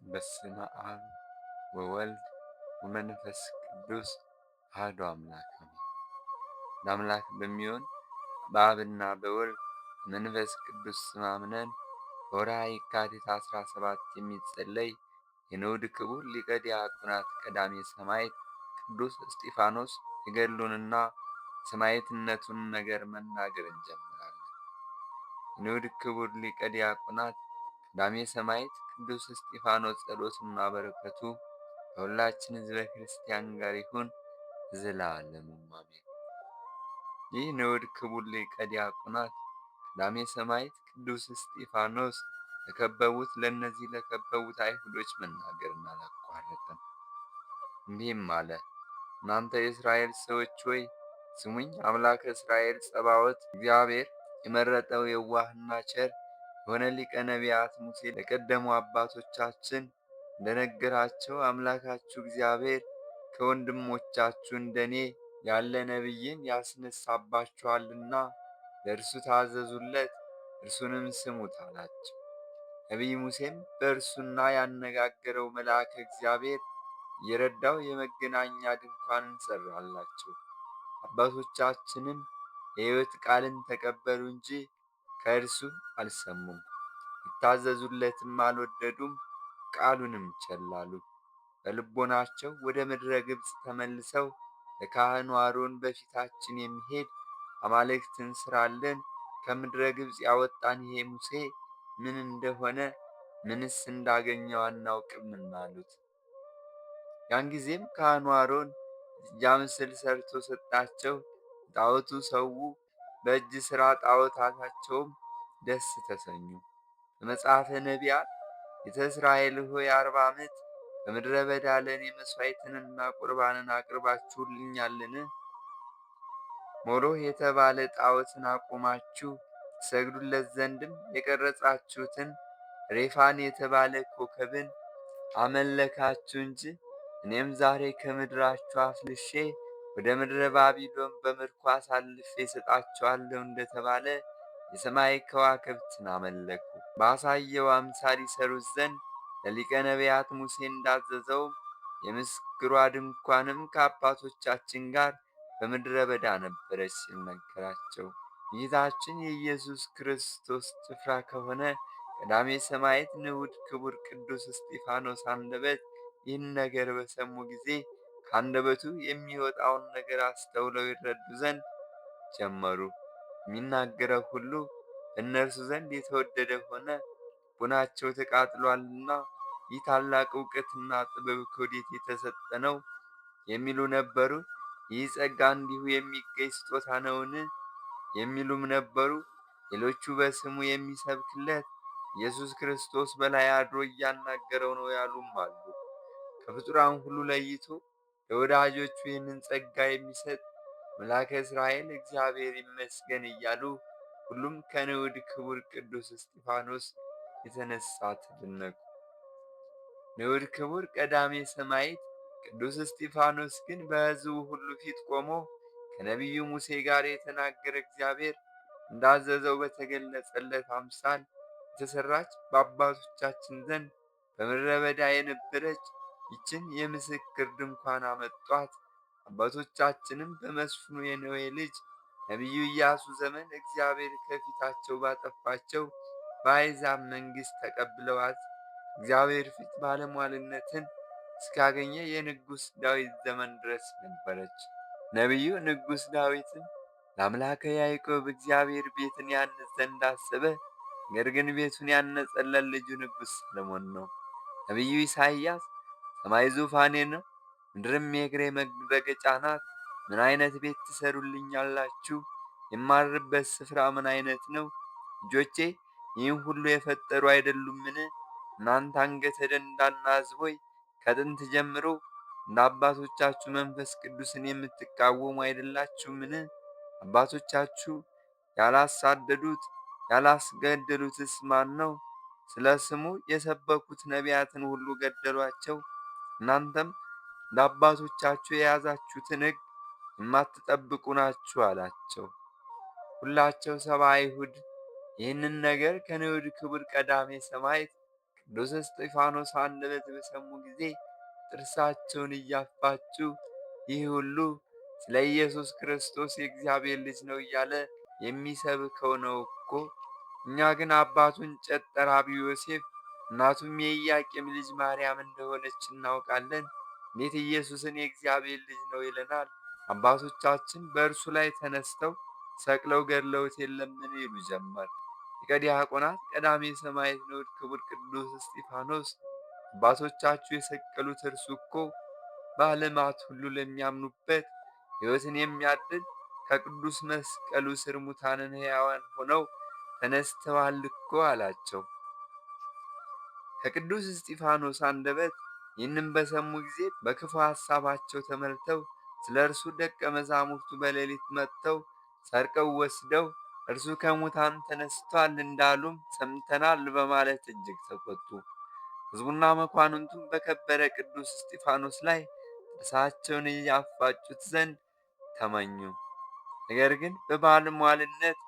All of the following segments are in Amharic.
በስመ አብ ወወልድ ወመንፈስ ቅዱስ አሐዱ አምላክ አሜን። ለአምላክ በሚሆን በአብና በወልድ መንፈስ ቅዱስ ስም አምነን በወርኃ የካቲት 17 የሚጸለይ የንዑድ ክቡር ሊቀ ዲያቆናት ቀዳሜ ሰማዕት ቅዱስ እስጢፋኖስ የገድሉንና የሰማዕትነቱን ነገር መናገር እንጀምራለን። የንዑድ ክቡር ሊቀ ዲያቆናት ቀዳሜ ሰማዕት ቅዱስ እስጢፋኖስ ጸሎትና በረከቱ ከሁላችን ሕዝበ ክርስቲያን ጋር ይሁን ለዘላለሙ አሜን። ይህ ንዑድ ክቡር ሊቀ ዲያቆናት ቀዳሜ ሰማዕት ቅዱስ እስጢፋኖስ ለእነዚህ ለከበቡት አይሁዶች መናገርን አላቋረጠም። እንዲህም አለ። እናንተ የእስራኤል ሰዎች ሆይ ስሙኝ። አምላከ እስራኤል ጸባዖት እግዚአብሔር የመረጠው የዋህና ቸር የሆነ ሊቀ ነቢያት ሙሴ ለቀደሙ አባቶቻችን እንደነገራቸው አምላካችሁ እግዚአብሔር ከወንድሞቻችሁ እንደኔ ያለ ነቢይን ያስነሳባችኋልና ለእርሱ ታዘዙለት፣ እርሱንም ስሙት አላቸው። ነቢይ ሙሴም በእርሱና ያነጋገረው መልአከ እግዚአብሔር እየረዳው የመገናኛ ድንኳንን ሠራላቸው። አባቶቻችንም የሕይወት ቃልን ተቀበሉ እንጂ ከእርሱ አልሰሙም፣ ሊታዘዙለትም አልወደዱም። ቃሉንም ቸል አሉ። በልቦናቸው ወደ ምድረ ግብፅ ተመልሰው ለካህኑ አሮን በፊታችን የሚሄድ አማልክትን ሥራልን፣ ከምድረ ግብፅ ያወጣን ይሄ ሙሴ ምን እንደሆነ ምንስ እንዳገኘው አናውቅምና አሉት። ያን ጊዜም ካህኑ አሮን የጥጃ ምስል ሰርቶ ሰጣቸው። ጣዖቱ ሰዉ፣ በእጅ ሥራ ጣዖታታቸውም ደስ ተሰኙ። በመጽሐፈ ነቢያት ቤተ እስራኤል ሆይ 40 ዓመት በምድረ በዳ ለእኔ መሥዋዕትንና ቁርባንን አቅርባችሁልኛልን? ሞሎህ የተባለ ጣዖትን አቁማችሁ ትሰግዱለት ዘንድም የቀረጻችሁትን ሬፋን የተባለ ኮከብን አመለካችሁ እንጂ እኔም ዛሬ ከምድራችሁ አፍልሼ ወደ ምድረ ባቢሎን በምርኮ አሳልፌ እሰጣችኋለሁ እንደተባለ የሰማይ ከዋክብትን አመለኩ። ባሳየው አምሳል ይሠሩት ዘንድ ለሊቀ ነቢያት ሙሴ እንዳዘዘው የምስክሯ ድንኳንም ከአባቶቻችን ጋር በምድረ በዳ ነበረች ሲል ነገራቸው። ጌታችን የኢየሱስ ክርስቶስ ጭፍራ ከሆነ ቀዳሜ ሰማዕት ንዑድ ክቡር ቅዱስ እስጢፋኖስ አንደበት ይህን ነገር በሰሙ ጊዜ ከአንደበቱ የሚወጣውን ነገር አስተውለው ይረዱ ዘንድ ጀመሩ። የሚናገረው ሁሉ በእነርሱ ዘንድ የተወደደ ሆነ፣ ልቡናቸው ተቃጥሏልና ይህ ታላቅ እውቀትና ጥበብ ከወዴት የተሰጠ ነው የሚሉ ነበሩ። ይህ ጸጋ እንዲሁ የሚገኝ ስጦታ ነውን የሚሉም ነበሩ። ሌሎቹ በስሙ የሚሰብክለት ኢየሱስ ክርስቶስ በላይ አድሮ እያናገረው ነው ያሉም አሉ። ከፍጡራን ሁሉ ለይቶ ለወዳጆቹ ይህንን ጸጋ የሚሰጥ መልአከ እስራኤል እግዚአብሔር ይመስገን እያሉ ሁሉም ከንዑድ ክቡር ቅዱስ እስጢፋኖስ የተነሳ ተደነቁ። ንዑድ ክቡር ቀዳሜ ሰማዕት ቅዱስ እስጢፋኖስ ግን በሕዝቡ ሁሉ ፊት ቆሞ ከነቢዩ ሙሴ ጋር የተናገረ እግዚአብሔር እንዳዘዘው በተገለጸለት አምሳል የተሠራች በአባቶቻችን ዘንድ በምድረ በዳ የነበረች ይችን የምስክር ድንኳን አመጧት። አባቶቻችንም በመስፍኑ የነዌ ልጅ ነቢዩ ኢያሱ ዘመን እግዚአብሔር ከፊታቸው ባጠፋቸው በአሕዛብ መንግሥት ተቀብለዋት እግዚአብሔር ፊት ባለሟልነትን እስካገኘ የንጉሥ ዳዊት ዘመን ድረስ ነበረች። ነቢዩ ንጉሥ ዳዊትም ለአምላከ ያዕቆብ እግዚአብሔር ቤትን ያንጽ ዘንድ አሰበ። ነገር ግን ቤቱን ያነጸለት ልጁ ንጉሥ ሰሎሞን ነው። ነቢዩ ኢሳይያስ ሰማይ ዙፋኔ ነው፣ ምድርም የእግሬ መረገጫ ናት። ምን ዓይነት ቤት ትሠሩልኛላችሁ? የማርበት ስፍራ ምን ዓይነት ነው? ልጆቼ ይህን ሁሉ የፈጠሩ አይደሉምን? እናንተ አንገተ ደንዳና ሕዝብ ሆይ ከጥንት ጀምሮ እንደ አባቶቻችሁ መንፈስ ቅዱስን የምትቃወሙ አይደላችሁምን? አባቶቻችሁ ያላሳደዱት ያላስገደሉትስ ማን ነው? ስለ ስሙ የሰበኩት ነቢያትን ሁሉ ገደሏቸው። እናንተም እንደ አባቶቻችሁ የያዛችሁትን ሕግ የማትጠብቁ ናችሁ አላቸው። ሁላቸው 70 አይሁድ ይህንን ነገር ከንዑድ ክቡር ቀዳሜ ሰማዕት ቅዱስ እስጢፋኖስ አንደበት በሰሙ ጊዜ ጥርሳቸውን እያፋጩ ይህ ሁሉ ስለ ኢየሱስ ክርስቶስ የእግዚአብሔር ልጅ ነው እያለ የሚሰብከው ነው እኮ። እኛ ግን አባቱ እንጨት ጠራቢው ዮሴፍ እናቱም የኢያቄም ልጅ ማርያም እንደሆነች እናውቃለን። እንዴት ኢየሱስን የእግዚአብሔር ልጅ ነው ይለናል? አባቶቻችን በእርሱ ላይ ተነስተው ሰቅለው ገድለውት የለምን ይሉ ጀመር። ሊቀ ዲያቆናት ቀዳሜ ሰማዕት ንዑድ ክቡር ቅዱስ እስጢፋኖስ አባቶቻችሁ የሰቀሉት እርሱ እኮ በዓለማት ሁሉ ለሚያምኑበት ሕይወትን የሚያድል ከቅዱስ መስቀሉ ስር ሙታንን ሕያዋን ሆነው ተነስተዋል እኮ አላቸው። ከቅዱስ እስጢፋኖስ አንደበት ይህንም በሰሙ ጊዜ በክፉ ሐሳባቸው ተመልተው ስለ እርሱ ደቀ መዛሙርቱ በሌሊት መጥተው ሰርቀው ወስደው እርሱ ከሙታን ተነስቷል እንዳሉም ሰምተናል በማለት እጅግ ተቆጡ። ሕዝቡና መኳንንቱም በከበረ ቅዱስ እስጢፋኖስ ላይ ጥርሳቸውን እያፋጩት ዘንድ ተመኙ። ነገር ግን በባለሟልነት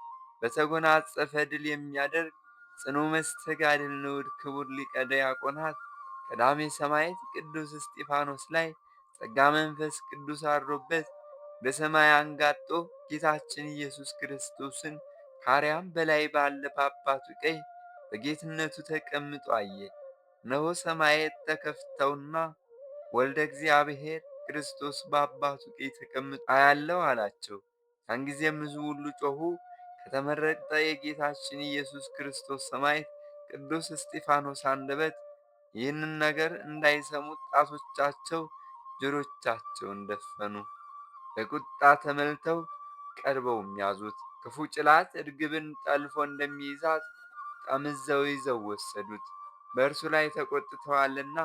በተጎናጸፈ ድል የሚያደርግ ጽኑ መስተጋድል ንዑድ ክቡር ሊቀ ዲያቆናት ቀዳሜ ሰማዕት ቅዱስ እስጢፋኖስ ላይ ጸጋ መንፈስ ቅዱስ አድሮበት ወደ ሰማይ አንጋጦ ጌታችን ኢየሱስ ክርስቶስን ከአርያም በላይ ባለ በአባቱ ቀኝ በጌትነቱ ተቀምጦ አየ። እነሆ ሰማያት ተከፍተውና ወልደ እግዚአብሔር ክርስቶስ በአባቱ ቀኝ ተቀምጦ አያለው አላቸው። ያን ጊዜም ሕዝቡ ሁሉ ጮኹ። ከተመረጠ የጌታችን ኢየሱስ ክርስቶስ ሰማዕት ቅዱስ እስጢፋኖስ አንደበት ይህንን ነገር እንዳይሰሙ ጣቶቻቸው ጆሮቻቸውን ደፈኑ። በቁጣ ተመልተው ቀርበውም ያዙት። ክፉ ጭላት እርግብን ጠልፎ እንደሚይዛት ጠምዘው ይዘው ወሰዱት። በእርሱ ላይ ተቆጥተዋልና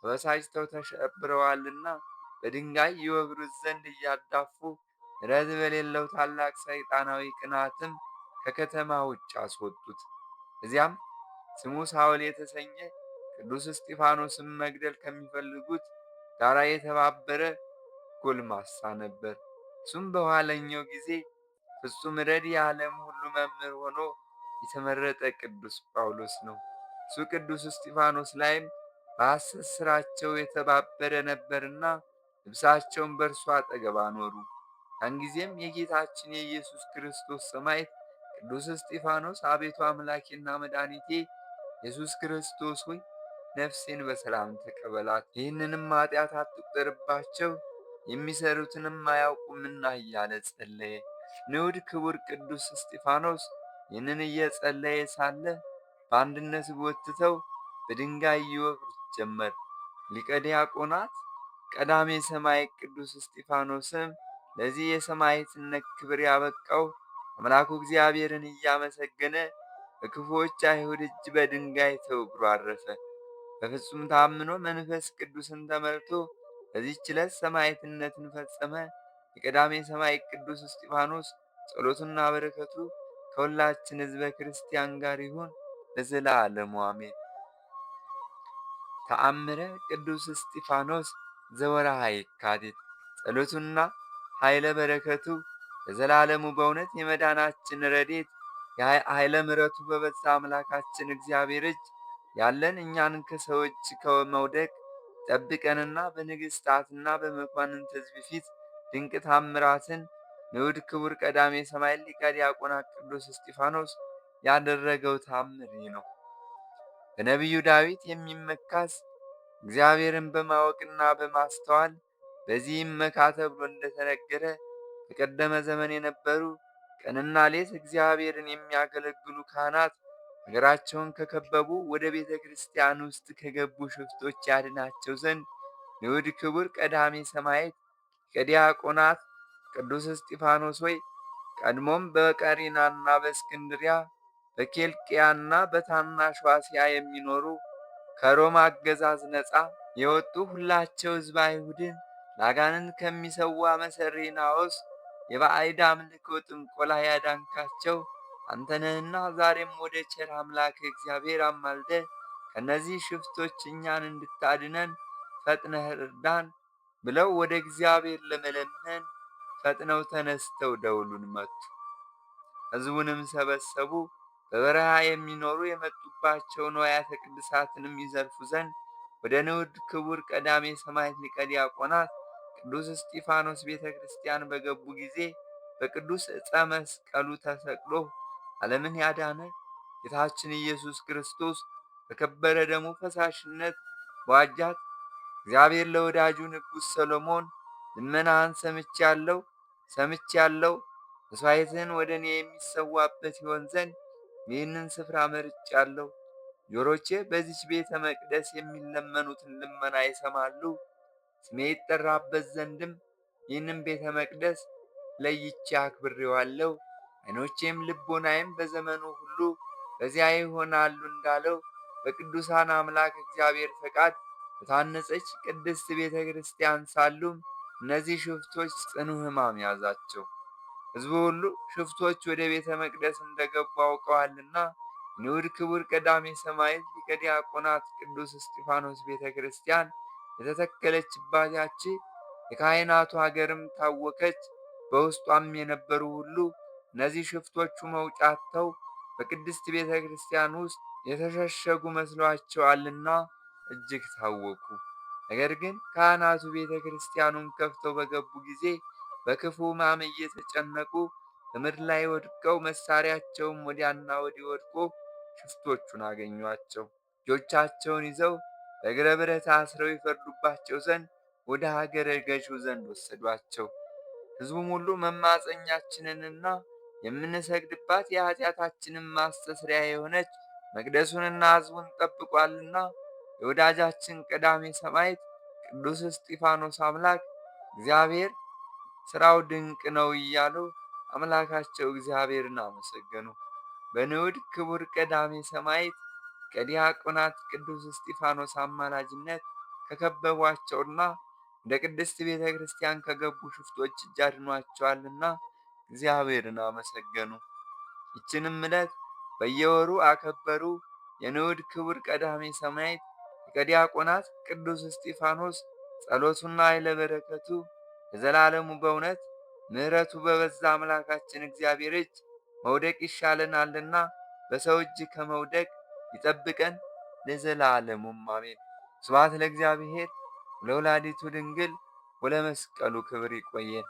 ተበሳጭተው ተሸብረዋልና በድንጋይ ይወግሩት ዘንድ እያዳፉ ምሕረት በሌለው ታላቅ ሰይጣናዊ ቅናትም ከከተማ ውጭ አስወጡት። እዚያም ስሙ ሳውል የተሰኘ ቅዱስ እስጢፋኖስን መግደል ከሚፈልጉት ጋር የተባበረ ጎልማሳ ነበር። እሱም በኋለኛው ጊዜ ፍጹም ረድ የዓለም ሁሉ መምህር ሆኖ የተመረጠ ቅዱስ ጳውሎስ ነው። እሱ ቅዱስ እስጢፋኖስ ላይም በሐሰት ሥራቸው የተባበረ ነበርና ልብሳቸውን በእርሱ አጠገብ አኖሩ። ያን ጊዜም የጌታችን የኢየሱስ ክርስቶስ ሰማዕት ቅዱስ እስጢፋኖስ አቤቱ አምላኬና መድኃኒቴ ኢየሱስ ክርስቶስ ሆይ ነፍሴን በሰላም ተቀበላት፣ ይህንንም ኃጢአት አትቁጠርባቸው፣ የሚሰሩትንም አያውቁምና እያለ ጸለየ። ንዑድ ክቡር ቅዱስ እስጢፋኖስ ይህንን እየጸለየ ሳለ በአንድነት ጎትተው በድንጋይ ይወግሩት ጀመር። ሊቀ ዲያቆናት ቀዳሜ ሰማዕት ቅዱስ እስጢፋኖስም ለዚህ የሰማዕትነት ክብር ያበቃው አምላኩ እግዚአብሔርን እያመሰገነ በክፉዎች አይሁድ እጅ በድንጋይ ተወግሮ አረፈ። በፍጹም ታምኖ መንፈስ ቅዱስን ተመልቶ በዚህች ዕለት ሰማዕትነትን ፈጸመ። የቀዳሜ ሰማዕት ቅዱስ እስጢፋኖስ ጸሎቱና በረከቱ ከሁላችን ሕዝበ ክርስቲያን ጋር ይሁን ለዘላለሙ አሜን። ተአምረ ቅዱስ እስጢፋኖስ ዘወርኃ የካቲት። ጸሎቱና ኃይለ በረከቱ ለዘላለሙ በእውነት የመዳናችን ረድኤት ኃይለ ምሕረቱ በበዛ አምላካችን እግዚአብሔር እጅ ያለን እኛን ከሰዎች ከመውደቅ ጠብቀንና በንግሥታትና በመኳንንት ሕዝብ ፊት ድንቅ ታምራትን ንዑድ ክቡር ቀዳሜ ሰማዕት ሊቀ ዲያቆናት ቅዱስ እስጢፋኖስ ያደረገው ታምር ነው። በነቢዩ ዳዊት የሚመካስ እግዚአብሔርን በማወቅና በማስተዋል በዚህም መካ ተብሎ እንደተነገረ በቀደመ ዘመን የነበሩ ቀንና ሌት እግዚአብሔርን የሚያገለግሉ ካህናት ሀገራቸውን ከከበቡ ወደ ቤተ ክርስቲያን ውስጥ ከገቡ ሽፍቶች ያድናቸው ዘንድ ንዑድ ክቡር ቀዳሜ ሰማዕት ሊቀ ዲያቆናት ቅዱስ እስጢፋኖስ ሆይ ቀድሞም በቀሬናና በእስክንድርያ በኬልቅያና በታናሿ እስያ የሚኖሩ ከሮማ አገዛዝ ነፃ የወጡ ሁላቸው ሕዝበ አይሁድን ለአጋንንት ከሚሰዋ መሠሪ ናዖስ የባዕድ አምልኮ ጥንቆላ ያዳንካቸው አንተ ነህና ዛሬም ወደ ቸር አምላክ እግዚአብሔር አማልደ ከእነዚህ ሽፍቶች እኛን እንድታድነን ፈጥነህ እርዳን ብለው ወደ እግዚአብሔር ለመለመን ፈጥነው ተነስተው ደውሉን መቱ። ሕዝቡንም ሰበሰቡ። በበረሃ የሚኖሩ የመጡባቸው ንዋያተ ቅድሳትንም ይዘርፉ ዘንድ ወደ ንዑድ ክቡር ቀዳሜ ሰማዕት ሊቀ ዲያቆናት ቅዱስ እስጢፋኖስ ቤተ ክርስቲያን በገቡ ጊዜ በቅዱስ ዕፀ መስቀሉ ተሰቅሎ ዓለምን ያዳነ ጌታችን ኢየሱስ ክርስቶስ በከበረ ደሙ ፈሳሽነት በዋጃት እግዚአብሔር ለወዳጁ ንጉሥ ሰሎሞን ልመናህን ሰምቻለሁ፣ መሥዋዕትህን ወደ እኔ የሚሰዋበት ይሆን ዘንድ ይህንን ስፍራ መርጫለሁ። ጆሮቼ በዚች ቤተ መቅደስ የሚለመኑትን ልመና ይሰማሉ። ስሜ ይጠራበት ዘንድም ይህንም ቤተ መቅደስ ለይቼ አክብሬዋለሁ። ዓይኖቼም ልቦናዬም በዘመኑ ሁሉ በዚያ ይሆናሉ እንዳለው በቅዱሳን አምላክ እግዚአብሔር ፈቃድ በታነጸች ቅድስት ቤተ ክርስቲያን ሳሉም እነዚህ ሽፍቶች ጽኑ ሕማም ያዛቸው። ሕዝቡ ሁሉ ሽፍቶች ወደ ቤተ መቅደስ እንደገቡ አውቀዋልና ንዑድ ክቡር ቀዳሜ ሰማዕት ሊቀ ዲያቆናት ቅዱስ እስጢፋኖስ ቤተ ክርስቲያን የተተከለችባት ያቺ የካህናቱ አገርም ታወከች። በውስጧም የነበሩ ሁሉ እነዚህ ሽፍቶቹ መውጫ አጥተው በቅድስት ቤተ ክርስቲያን ውስጥ የተሸሸጉ መስሏቸዋልና እጅግ ታወኩ። ነገር ግን ካህናቱ ቤተ ክርስቲያኑን ከፍተው በገቡ ጊዜ በክፉ ሕማም እየተጨነቁ በምድር ላይ ወድቀው መሳሪያቸውም ወዲያና ወዲህ ወድቆ ሽፍቶቹን አገኟቸው። እጆቻቸውን ይዘው በእግረ ብረት አስረው ይፈርዱባቸው ዘንድ ወደ ሀገረ ገዢው ዘንድ ወሰዷቸው። ሕዝቡም ሁሉ መማፀኛችንንና የምንሰግድባት የኃጢአታችንን ማስተስሪያ የሆነች መቅደሱንና ሕዝቡን ጠብቋልና የወዳጃችን ቀዳሜ ሰማዕት ቅዱስ እስጢፋኖስ አምላክ እግዚአብሔር ሥራው ድንቅ ነው እያሉ አምላካቸው እግዚአብሔርን አመሰገኑ። በንዑድ ክቡር ቀዳሜ ሰማዕት ከዲያቆናት ቅዱስ እስጢፋኖስ አማላጅነት ከከበቧቸውና እንደ ቅድስት ቤተ ክርስቲያን ከገቡ ሽፍቶች እጅ አድኗቸዋልና እግዚአብሔርን አመሰገኑ። ይችንም ዕለት በየወሩ አከበሩ። የንዑድ ክቡር ቀዳሜ ሰማዕት ሊቀ ዲያቆናት ቅዱስ እስጢፋኖስ ጸሎቱና ኃይለ በረከቱ ለዘላለሙ በእውነት ምሕረቱ በበዛ አምላካችን እግዚአብሔር እጅ መውደቅ ይሻለናልና በሰው እጅ ከመውደቅ ይጠብቀን ለዘላለሙም አሜን። ስብሐት ለእግዚአብሔር ወለወላዲቱ ድንግል ወለመስቀሉ ክብር። ይቆየን።